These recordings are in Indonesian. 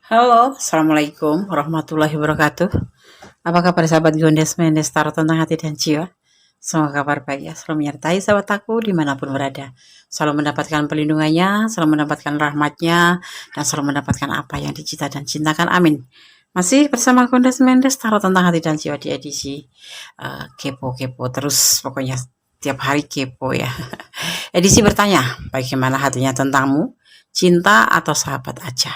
Halo, Assalamualaikum warahmatullahi wabarakatuh. Apa kabar sahabat Gondes Mendes Tarot tentang hati dan jiwa? Semoga kabar baik ya, selalu menyertai sahabat aku dimanapun berada. Selalu mendapatkan pelindungannya, selalu mendapatkan rahmatnya, dan selalu mendapatkan apa yang dicita dan cintakan. Amin. Masih bersama Gondes Mendes Tarot tentang hati dan jiwa di edisi kepo-kepo terus, pokoknya tiap hari kepo ya. Edisi bertanya, bagaimana hatinya tentangmu, cinta atau sahabat aja?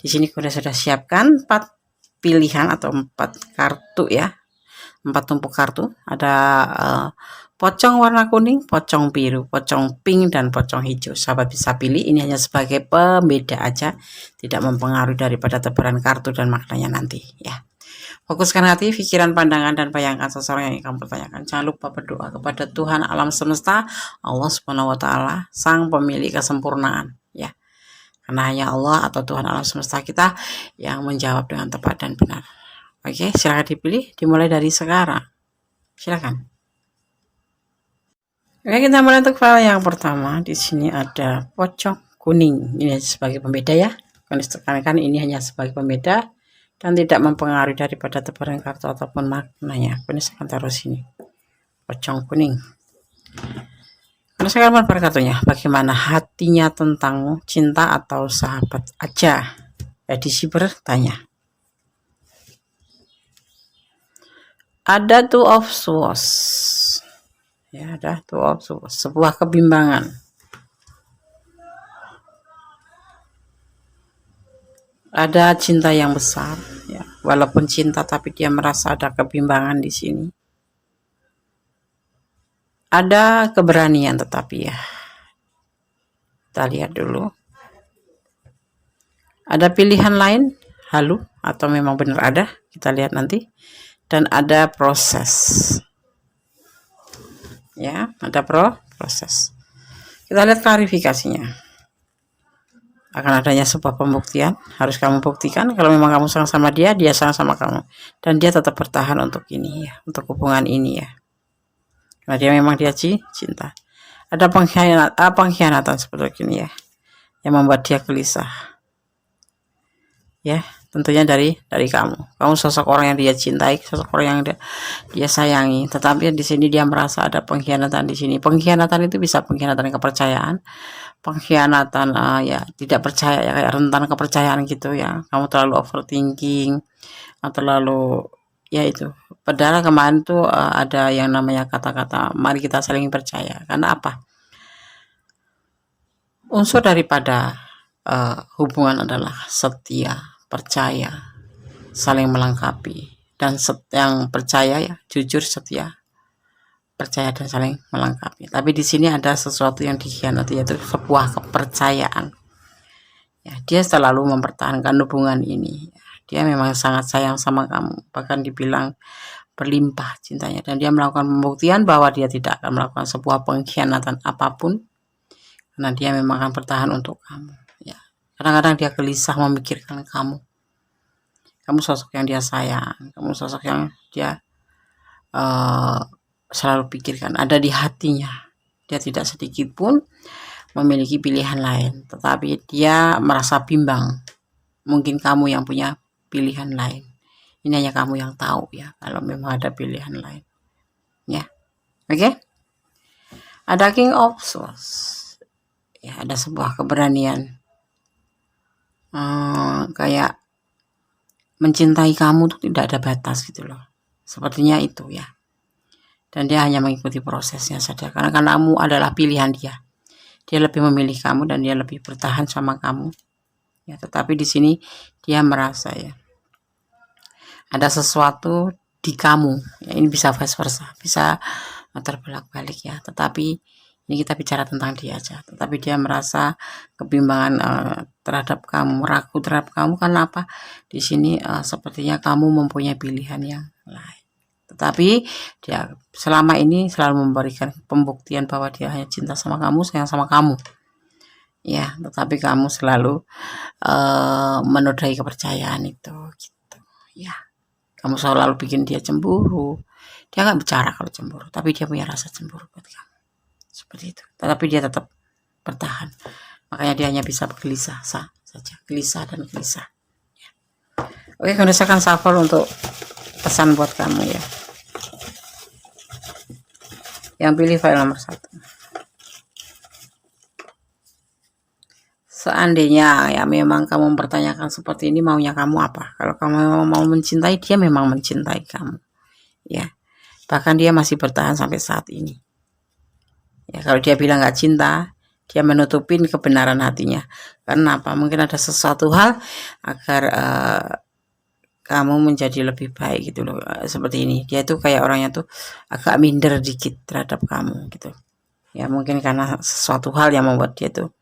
Di sini sudah siapkan 4 pilihan atau 4 kartu ya. 4 tumpuk kartu. Ada pocong warna kuning, pocong biru, pocong pink, dan pocong hijau. Sahabat bisa pilih, ini hanya sebagai pembeda aja, tidak mempengaruhi daripada tebaran kartu dan maknanya nanti ya. Fokuskan hati, pikiran, pandangan, dan bayangkan seseorang yang kamu pertanyakan. Jangan lupa berdoa kepada Tuhan alam semesta, Allah Subhanahu wa Ta'ala, Sang Pemilik kesempurnaan ya. Karena hanya Allah atau Tuhan alam semesta kita yang menjawab dengan tepat dan benar. Oke, silakan dipilih, dimulai dari sekarang. Silakan. Oke, kita mulai untuk file yang pertama. Di sini ada pocong kuning. Ini sebagai pembeda ya. Kan ini hanya sebagai pembeda dan tidak mempengaruhi daripada tebaran kartu ataupun maknanya. Ini saya akan taruh sini. Pocong kuning. Saya akan kartunya. Bagaimana hatinya tentangmu, cinta atau sahabat aja? Edisi bertanya. Ada Two of Swords. Ya, ada Two of Swords. Sebuah kebimbangan. Ada cinta yang besar. Ya, walaupun cinta, tapi dia merasa ada kebimbangan di sini. Ada keberanian tetapi ya. Kita lihat dulu. Ada pilihan lain, halu atau memang benar ada? Kita lihat nanti. Dan ada proses. Ya, ada proses. Kita lihat klarifikasinya. Akan adanya sebuah pembuktian, harus kamu buktikan kalau memang kamu sayang sama dia, dia sayang sama kamu. Dan dia tetap bertahan untuk ini ya, untuk hubungan ini ya. Karena dia memang dia cinta. Ada pengkhianatan seperti ini ya, yang membuat dia gelisah. Ya, tentunya dari kamu sosok orang yang dia cintai, sosok orang yang dia sayangi, tetapi di sini dia merasa ada pengkhianatan di sini. Pengkhianatan itu bisa pengkhianatan kepercayaan, pengkhianatan ya tidak percaya ya, kayak rentan kepercayaan gitu ya. Kamu terlalu overthinking, terlalu ya itu. Padahal kemarin tuh ada yang namanya kata-kata mari kita saling percaya. Karena apa? Unsur daripada hubungan adalah setia, percaya, saling melengkapi, dan yang percaya ya jujur, setia, percaya, dan saling melengkapi. Tapi di sini ada sesuatu yang dikhianati, yaitu sebuah kepercayaan. Ya, dia selalu mempertahankan hubungan ini. Dia memang sangat sayang sama kamu, bahkan dibilang berlimpah cintanya, dan dia melakukan pembuktian bahwa dia tidak akan melakukan sebuah pengkhianatan apapun, karena dia memang akan bertahan untuk kamu ya. Kadang-kadang dia gelisah memikirkan kamu sosok yang dia sayang, kamu sosok yang dia selalu pikirkan, ada di hatinya. Dia tidak sedikit pun memiliki pilihan lain, tetapi dia merasa bimbang. Mungkin kamu yang punya pilihan lain, ini hanya kamu yang tahu ya, kalau memang ada pilihan lain ya. Oke. Ada King of Swords ya, ada sebuah keberanian, kayak mencintai kamu tuh tidak ada batas gitu loh, sepertinya itu ya. Dan dia hanya mengikuti prosesnya saja, karena kamu adalah pilihan dia. Dia lebih memilih kamu dan dia lebih bertahan sama kamu ya. Tetapi di sini dia merasa ya, ada sesuatu di kamu ya. Ini bisa vice versa, bisa terbalik-balik ya. Tetapi ini kita bicara tentang dia aja. Tetapi dia merasa kebimbangan terhadap kamu, ragu terhadap kamu. Karena apa? Di sini sepertinya kamu mempunyai pilihan yang lain. Tetapi dia selama ini selalu memberikan pembuktian bahwa dia hanya cinta sama kamu, sayang sama kamu ya. Tetapi kamu selalu menodai kepercayaan itu gitu ya. Kamu selalu bikin dia cemburu. Dia nggak bicara kalau cemburu, tapi dia punya rasa cemburu buat kamu seperti itu. Tetapi dia tetap bertahan, makanya dia hanya bisa bergelisah saja, gelisah dan gelisah ya. Oke, Ganesha akan shuffle untuk pesan buat kamu ya. Yang pilih file nomor 1. Seandainya ya memang kamu mempertanyakan seperti ini, maunya kamu apa? Kalau kamu mau mencintai dia, memang mencintai kamu ya, bahkan dia masih bertahan sampai saat ini ya. Kalau dia bilang nggak cinta, dia menutupin kebenaran hatinya. Karena apa? Mungkin ada sesuatu hal agar kamu menjadi lebih baik gitu loh. Seperti ini, dia tuh kayak orangnya tuh agak minder dikit terhadap kamu gitu ya. Mungkin karena sesuatu hal yang membuat dia tuh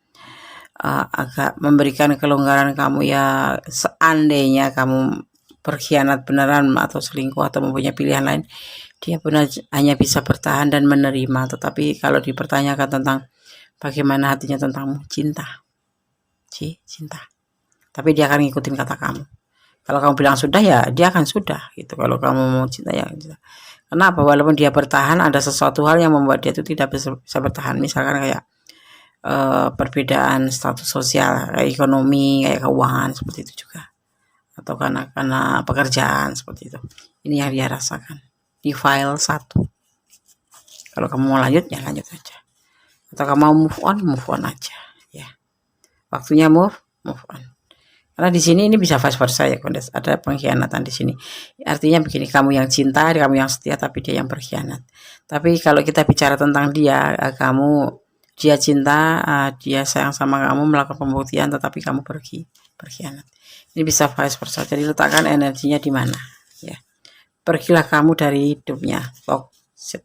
agak memberikan kelonggaran kamu ya. Seandainya kamu berkhianat beneran atau selingkuh atau mempunyai pilihan lain, dia benar hanya bisa bertahan dan menerima. Tetapi kalau dipertanyakan tentang bagaimana hatinya tentangmu, cinta, cinta. Tapi dia akan ngikutin kata kamu. Kalau kamu bilang sudah, ya dia akan sudah gitu. Kalau kamu mau cinta, ya cinta. Kenapa? Walaupun dia bertahan, ada sesuatu hal yang membuat dia itu tidak bisa bertahan. Misalkan kayak perbedaan status sosial, kayak ekonomi, kayak keuangan, seperti itu juga. Atau karena pekerjaan, seperti itu. Ini yang dia rasakan di file 1. Kalau kamu mau lanjut, ya lanjut aja. Atau kamu mau move on aja ya. Waktunya move on. Karena di sini ini bisa vice versa ya, Kondes. Ada pengkhianatan di sini. Artinya begini, kamu yang cinta, kamu yang setia, tapi dia yang berkhianat. Tapi kalau kita bicara tentang dia cinta, dia sayang sama kamu, melakukan pembuktian, tetapi kamu berkhianat. Ini bisa vice versa. Jadi letakkan energinya di mana ya. Pergilah kamu dari hidupnya. Seperti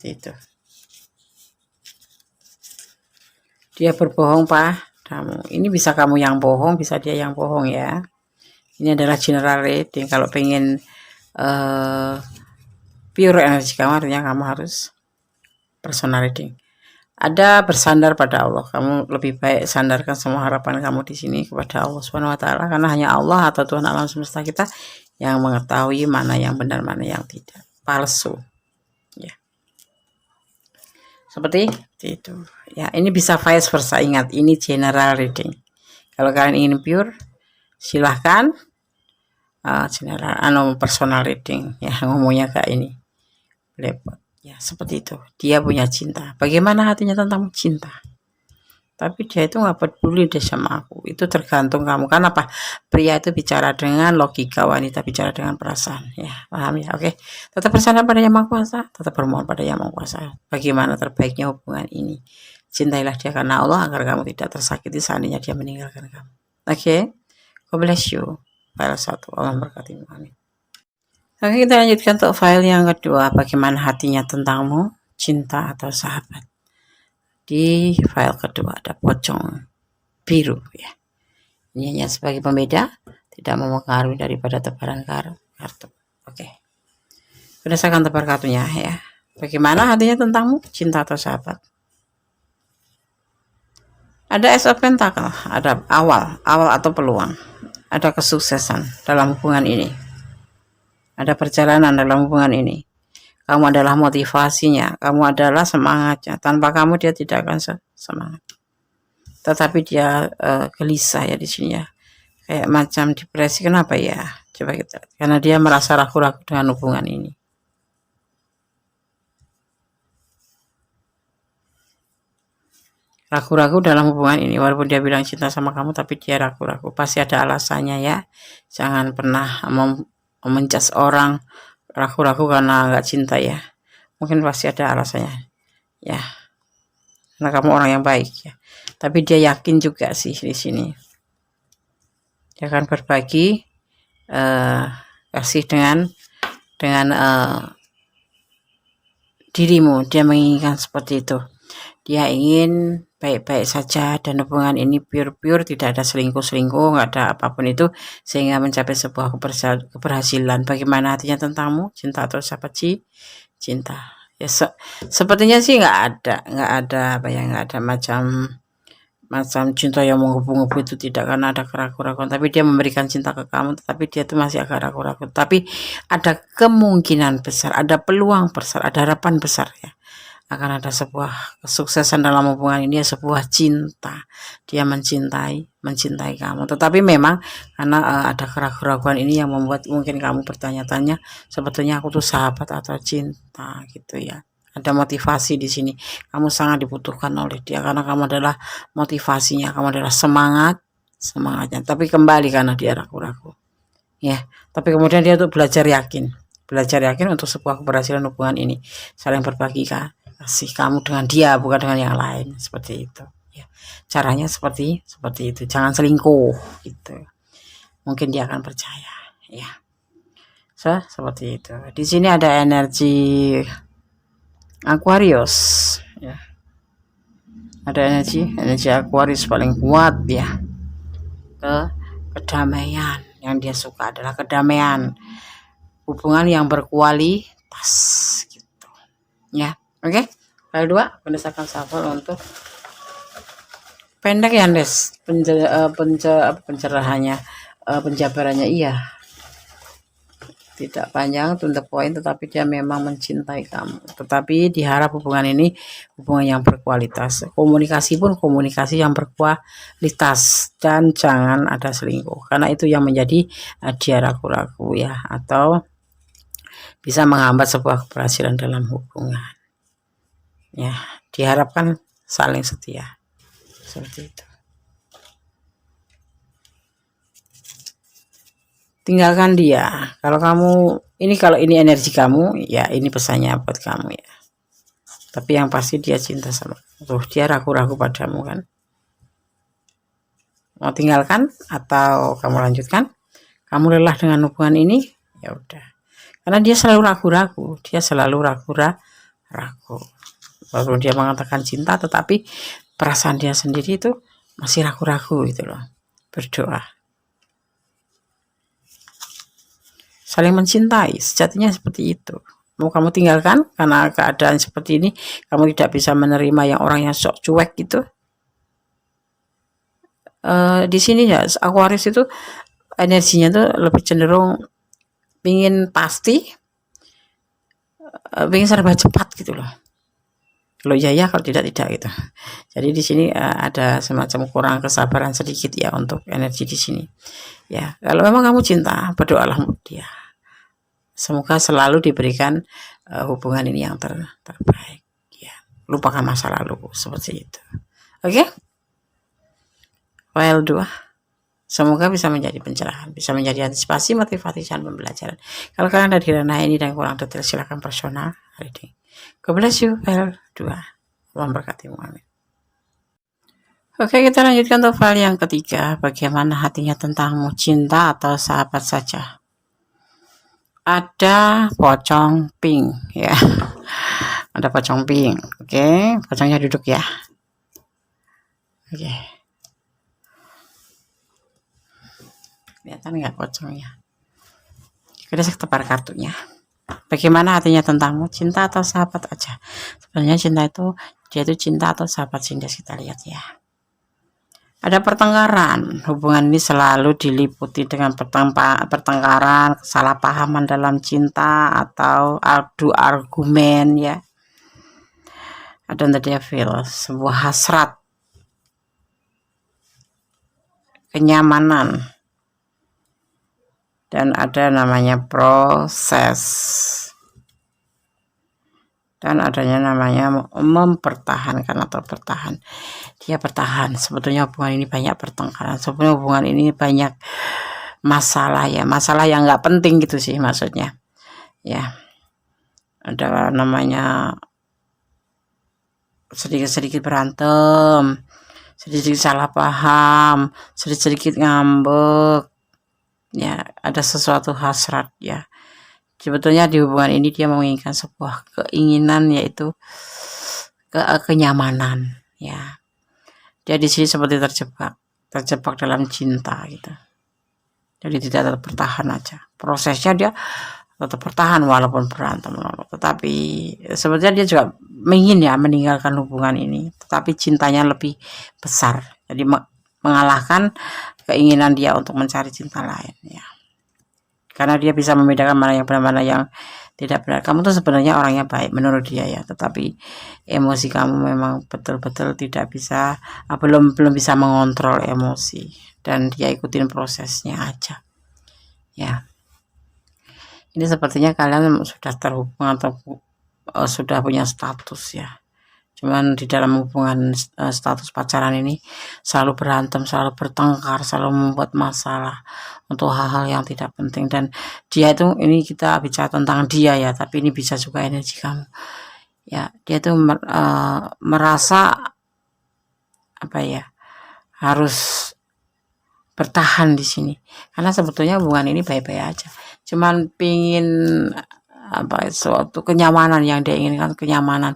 itu. Dia berbohong padamu. Ini bisa kamu yang bohong, bisa dia yang bohong ya. Ini adalah general reading. Kalau pengen pure energi kamu, artinya kamu harus personal reading. Ada bersandar pada Allah. Kamu lebih baik sandarkan semua harapan kamu di sini kepada Allah Subhanahu wa taala, karena hanya Allah atau Tuhan alam semesta kita yang mengetahui mana yang benar, mana yang tidak. Palsu. Ya. Seperti itu. Ya, ini bisa vice versa. Ingat, ini general reading. Kalau kalian ingin pure, silahkan general personal reading ya, ngomongnya kayak ini. Lepot. Ya, seperti itu. Dia punya cinta. Bagaimana hatinya tentang cinta? Tapi dia itu nggak peduli deh sama aku. Itu tergantung kamu. Karena apa? Pria itu bicara dengan logika, wanita bicara dengan perasaan. Ya, paham ya? Oke. Tetap bersandar pada Yang Maha Kuasa. Tetap bermohon pada Yang Maha Kuasa. Bagaimana terbaiknya hubungan ini? Cintailah dia karena Allah, agar kamu tidak tersakiti seandainya dia meninggalkan kamu. Oke. God bless you. File 1. Allah memberkatimu. Amin. Oke, kita lanjutkan untuk file yang kedua. Bagaimana hatinya tentangmu, cinta atau sahabat? Di file kedua ada pocong biru ya. Ini hanya sebagai pembeda, tidak mempengaruhi daripada tebaran kartu. Oke. Berdasarkan tebar kartunya ya. Bagaimana hatinya tentangmu, cinta atau sahabat? Ada Ace of Pentacle, ada awal atau peluang. Ada kesuksesan dalam hubungan ini. Ada perjalanan dalam hubungan ini. Kamu adalah motivasinya, kamu adalah semangatnya. Tanpa kamu dia tidak akan semangat. Tetapi dia gelisah ya di sini ya. Kayak macam depresi. Kenapa ya? Coba kita. Karena dia merasa ragu-ragu dengan hubungan ini. Ragu-ragu dalam hubungan ini. Walaupun dia bilang cinta sama kamu, tapi dia ragu-ragu. Pasti ada alasannya ya. Jangan pernah mencas orang ragu-ragu karena nggak cinta ya. Mungkin pasti ada alasannya ya, karena kamu orang yang baik ya. Tapi dia yakin juga sih di sini. Dia akan berbagi kasih dengan dirimu. Dia menginginkan seperti itu. Dia ingin baik-baik saja dan hubungan ini pure, tidak ada selingkuh, nggak ada apapun itu, sehingga mencapai sebuah keberhasilan. Bagaimana hatinya tentangmu, cinta atau sahabat? Cinta ya. Sepertinya sih nggak ada macam cinta yang menggebu-gebu, itu tidak, karena ada keraguan-keraguan. Tapi dia memberikan cinta ke kamu, tetapi dia tuh masih agak ragu-ragu. Tapi ada kemungkinan besar, ada peluang besar, ada harapan besar ya. akan ada sebuah kesuksesan dalam hubungan ini, ya sebuah cinta. Dia mencintai kamu. Tetapi memang karena ada keraguan-keraguan ini yang membuat mungkin kamu bertanya-tanya, sebetulnya aku tuh sahabat atau cinta gitu ya. Ada motivasi di sini. Kamu sangat dibutuhkan oleh dia karena kamu adalah motivasinya, kamu adalah semangatnya. Tapi kembali karena dia ragu-ragu. Ya, tapi kemudian dia tuh belajar yakin untuk sebuah keberhasilan hubungan ini, saling berbagi kasih kamu dengan dia, bukan dengan yang lain, seperti itu ya. Caranya seperti itu, jangan selingkuh gitu, mungkin dia akan percaya ya. Seperti itu. Di sini ada energi Aquarius ya, ada energi Aquarius paling kuat ya. Kedamaian yang dia suka adalah kedamaian, hubungan yang berkualitas gitu ya. Oke, file 2 berdasarkan shuffle untuk pendek ya Des, pencerahannya, penjabarannya iya, tidak panjang to the point, tetapi dia memang mencintai kamu, tetapi diharap hubungan ini hubungan yang berkualitas, komunikasi pun komunikasi yang berkualitas, dan jangan ada selingkuh, karena itu yang menjadi dia ragu-ragu ya, atau bisa menghambat sebuah keberhasilan dalam hubungan ya. Diharapkan saling setia, seperti itu. Tinggalkan dia. Kalau ini energi kamu ya, ini pesannya buat kamu ya. Tapi yang pasti dia cinta sama kamu. Dia ragu-ragu padamu kan. Mau tinggalkan atau kamu lanjutkan? Kamu lelah dengan hubungan ini? Ya udah. Karena dia selalu ragu-ragu. Walaupun dia mengatakan cinta, tetapi perasaan dia sendiri itu masih ragu-ragu gitu loh. Berdoa. Saling mencintai, sejatinya seperti itu. Mau kamu tinggalkan karena keadaan seperti ini, kamu tidak bisa menerima yang orang yang sok cuek gitu. Di sini ya, Aquarius itu energinya tuh lebih cenderung ingin pasti, ingin serba cepat gitu loh. Kalau ya, kalau tidak gitu. Jadi di sini ada semacam kurang kesabaran sedikit ya untuk energi di sini. Ya, kalau memang kamu cinta, berdoalah untuk dia. Semoga selalu diberikan hubungan ini yang terbaik. Ya, lupakan masa lalu seperti itu. Oke? File 2. Semoga bisa menjadi pencerahan, bisa menjadi antisipasi, motivasi, dan pembelajaran. Kalau kalian ada di ranah ini dan kurang detail, silakan personal reading. God bless you, file 2. Memberkatimu, amin. Oke, kita lanjutkan untuk file yang ketiga. Bagaimana hatinya tentangmu, cinta atau sahabat saja? Ada pocong pink ya. Ada pocong pink. Oke, pocongnya duduk ya. Oke. Kelihatan nggak pocongnya? Kita tebar kartunya. Bagaimana hatinya tentangmu, cinta atau sahabat aja? Sebenarnya cinta itu, dia itu cinta atau sahabat sih, kita lihat ya. Ada pertengkaran. Hubungan ini selalu diliputi dengan pertengkaran, kesalahpahaman dalam cinta, atau adu argumen ya. Ada the devil, sebuah hasrat, kenyamanan, dan ada namanya proses, dan adanya namanya mempertahankan atau bertahan. Dia bertahan. Sebetulnya hubungan ini banyak pertengkaran, sebetulnya hubungan ini banyak masalah ya, masalah yang nggak penting gitu sih maksudnya ya. Ada namanya sedikit-sedikit berantem, sedikit salah paham, sedikit ngambek ya, ada sesuatu hasrat ya. Sebetulnya di hubungan ini dia menginginkan sebuah keinginan, yaitu kenyamanan ya. Dia di sini seperti terjebak dalam cinta gitu. Jadi tidak bertahan aja. Prosesnya dia tetap bertahan walaupun berantem, tetapi sebetulnya dia juga ingin ya meninggalkan hubungan ini, tetapi cintanya lebih besar, jadi mengalahkan keinginan dia untuk mencari cinta lain ya, karena dia bisa membedakan mana yang benar, mana yang tidak benar. Kamu tuh sebenarnya orangnya baik menurut dia ya, tetapi emosi kamu memang betul-betul tidak bisa, belum bisa mengontrol emosi, dan dia ikutin prosesnya aja ya. Ini sepertinya kalian sudah terhubung atau sudah punya status ya. Cuman di dalam hubungan status pacaran ini selalu berantem, selalu bertengkar, selalu membuat masalah untuk hal-hal yang tidak penting. Dan dia itu, ini kita bicara tentang dia ya, tapi ini bisa juga energi kamu ya. Dia tuh merasa apa ya, harus bertahan di sini karena sebetulnya hubungan ini baik-baik aja, cuman pingin suatu kenyamanan yang dia inginkan, kenyamanan.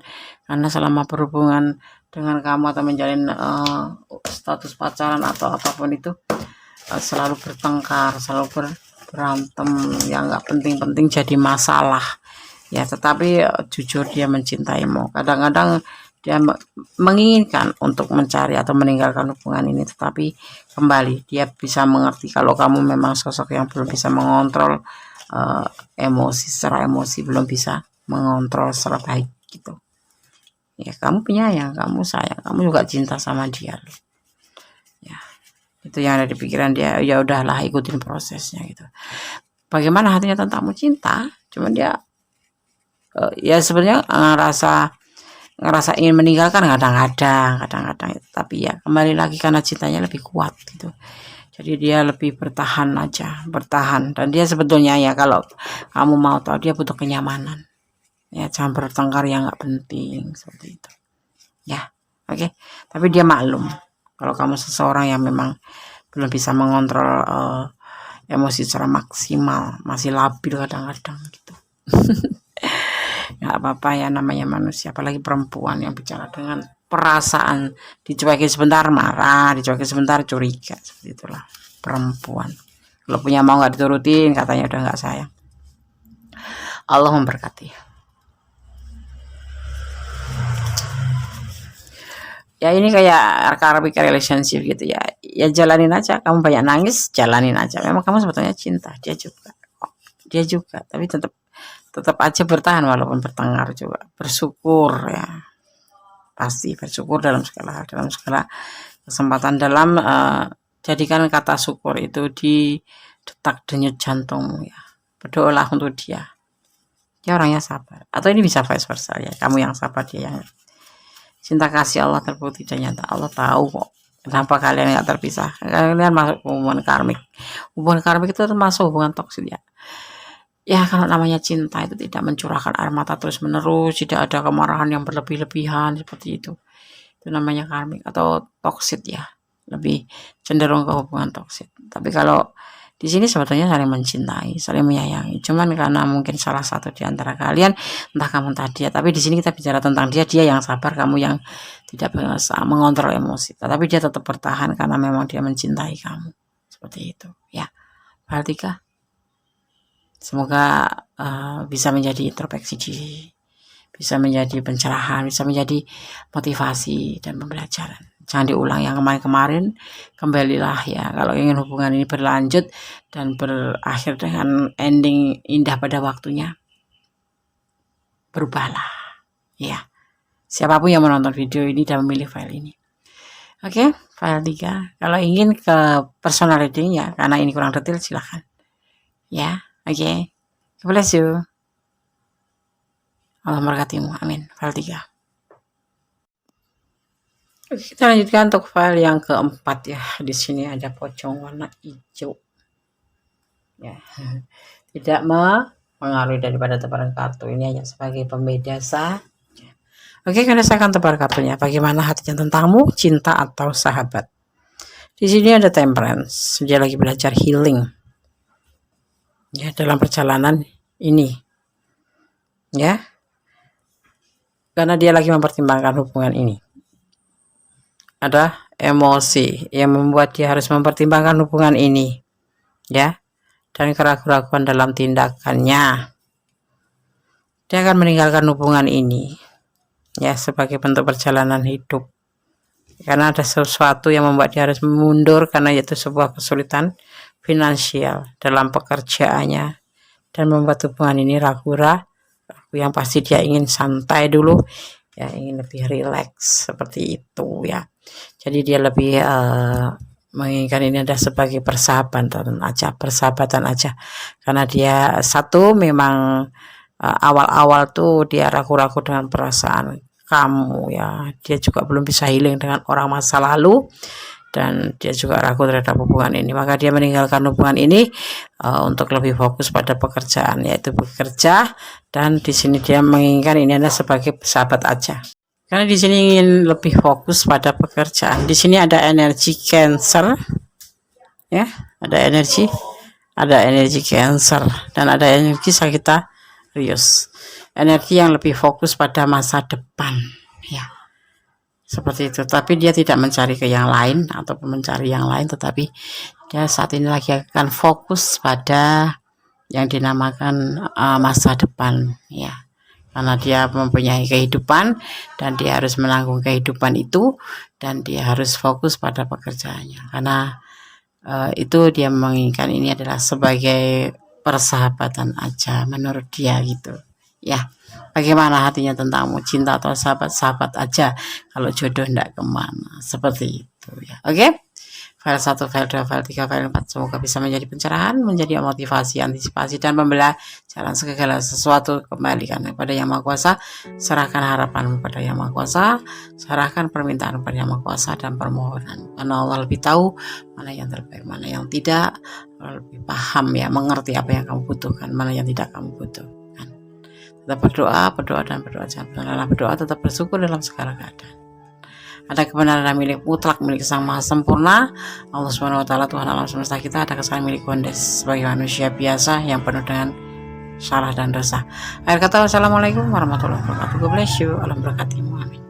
Karena selama berhubungan dengan kamu atau menjalin status pacaran atau apapun itu, selalu bertengkar, selalu berantem yang nggak penting-penting jadi masalah ya. Tetapi jujur dia mencintaimu. Kadang-kadang dia menginginkan untuk mencari atau meninggalkan hubungan ini, tetapi kembali dia bisa mengerti kalau kamu memang sosok yang belum bisa mengontrol emosi, secara emosi belum bisa mengontrol secara baik gitu ya. Kamu penyayang, kamu sayang, kamu juga cinta sama dia ya. Itu yang ada di pikiran dia, ya udahlah ikutin prosesnya gitu. Bagaimana hatinya tentangmu? Cinta, cuman dia ya sebenarnya ngerasa ingin meninggalkan kadang-kadang tapi ya kembali lagi karena cintanya lebih kuat gitu, jadi dia lebih bertahan aja, bertahan. Dan dia sebetulnya ya, kalau kamu mau tahu, dia butuh kenyamanan ya, jangan bertengkar yang nggak penting seperti itu ya. Oke. Tapi dia maklum kalau kamu seseorang yang memang belum bisa mengontrol emosi secara maksimal, masih labil kadang-kadang gitu. Nggak apa-apa ya, namanya manusia, apalagi perempuan yang bicara dengan perasaan. Dicuekin sebentar marah, dicuekin sebentar curiga, seperti itulah perempuan. Kalau punya mau nggak diturutin, katanya udah nggak sayang. Allah memberkati ya. Ini kayak karmic relationship gitu ya, ya jalanin aja. Kamu banyak nangis, jalanin aja. Memang kamu sebetulnya cinta dia juga, tapi tetap aja bertahan walaupun bertengkar juga. Bersyukur ya, pasti bersyukur dalam segala hal, dalam segala kesempatan. Dalam jadikan kata syukur itu di detak denyut jantungmu ya. Berdoalah untuk dia orangnya sabar. Atau ini bisa vice versa ya, kamu yang sabar, dia yang cinta kasih Allah terbukti dan nyata. Allah tahu kok kenapa kalian nggak terpisah. Kalian masuk hubungan karmik. Hubungan karmik itu termasuk hubungan toksik ya. Ya, kalau namanya cinta itu tidak mencurahkan air mata terus menerus, tidak ada kemarahan yang berlebih-lebihan seperti itu. Itu namanya karmik atau toksik ya. Lebih cenderung ke hubungan toksik. Tapi kalau di sini sebetulnya saling mencintai, saling menyayangi. Cuman karena mungkin salah satu di antara kalian, entah kamu entah dia, tapi di sini kita bicara tentang dia yang sabar, kamu yang tidak bisa mengontrol emosi. Tapi dia tetap bertahan karena memang dia mencintai kamu. Seperti itu ya. Perhatikan. Semoga bisa menjadi introspeksi diri, bisa menjadi pencerahan, bisa menjadi motivasi dan pembelajaran. Jangan diulang yang kemarin-kemarin, kembalilah ya. Kalau ingin hubungan ini berlanjut dan berakhir dengan ending indah pada waktunya, berubahlah ya. Siapapun yang menonton video ini dan memilih file ini. Oke, file 3. Kalau ingin ke personal reading ya, karena ini kurang detail, silahkan ya. Oke, God bless you. Allah memberkatimu. Amin. File 3. Kita lanjutkan untuk file yang keempat ya. Di sini ada pocong warna hijau. Ya, tidak mempengaruhi daripada tebaran kartu ini, hanya sebagai pembeda saja. Oke, karena saya akan tebar kartunya. Bagaimana hatinya tentangmu, cinta atau sahabat? Di sini ada Temperance. Dia lagi belajar healing. Ya, dalam perjalanan ini ya, karena dia lagi mempertimbangkan hubungan ini. Ada emosi yang membuat dia harus mempertimbangkan hubungan ini ya, dan keraguan-keraguan dalam tindakannya. Dia akan meninggalkan hubungan ini ya, sebagai bentuk perjalanan hidup, karena ada sesuatu yang membuat dia harus mundur, karena itu sebuah kesulitan finansial dalam pekerjaannya dan membuat hubungan ini ragu-ragu yang pasti dia ingin santai dulu ya, ingin lebih rileks seperti itu ya. Jadi dia lebih menginginkan ini ada sebagai persahabatan aja, karena dia satu memang awal-awal tuh dia ragu-ragu dengan perasaan kamu ya, dia juga belum bisa healing dengan orang masa lalu, dan dia juga ragu terhadap hubungan ini, maka dia meninggalkan hubungan ini untuk lebih fokus pada pekerjaan, yaitu bekerja. Dan di sini dia menginginkan ini adalah sebagai sahabat aja, karena di sini ingin lebih fokus pada pekerjaan. Di sini ada energi Cancer ya, ada energi Cancer dan ada energi Sagittarius, energi yang lebih fokus pada masa depan ya, seperti itu. Tapi dia tidak mencari ke yang lain ataupun mencari yang lain, tetapi dia saat ini lagi akan fokus pada yang dinamakan masa depan ya, karena dia mempunyai kehidupan dan dia harus menanggung kehidupan itu, dan dia harus fokus pada pekerjaannya, karena itu dia menginginkan ini adalah sebagai persahabatan aja menurut dia gitu ya. Bagaimana hatinya tentangmu, cinta atau sahabat-sahabat aja, kalau jodoh ndak kemana, seperti itu ya. Oke, file 1, file 2, file 3, file 4 semoga bisa menjadi pencerahan, menjadi motivasi, antisipasi, dan pembelajaran segala sesuatu. Kembalikan kepada Yang Maha Kuasa, serahkan harapanmu pada Yang Maha Kuasa, serahkan permintaan pada Yang Maha Kuasa dan permohonan, karena Allah lebih tahu mana yang terbaik, mana yang tidak. Allah lebih paham ya, mengerti apa yang kamu butuhkan, mana yang tidak kamu butuhkan. Tetap berdoa dan berdoa, jangan pernah lelah berdoa, tetap bersyukur dalam segala keadaan. Ada kebenaran milik mutlak, milik Sang Maha Sempurna, Allah Subhanahu wa Ta'ala, Tuhan alam semesta kita. Ada kesalahan milik Gondes sebagai manusia biasa yang penuh dengan salah dan dosa. Akhir kata, wassalamualaikum warahmatullahi wabarakatuh. God bless you. Alam berkatimu. Amin.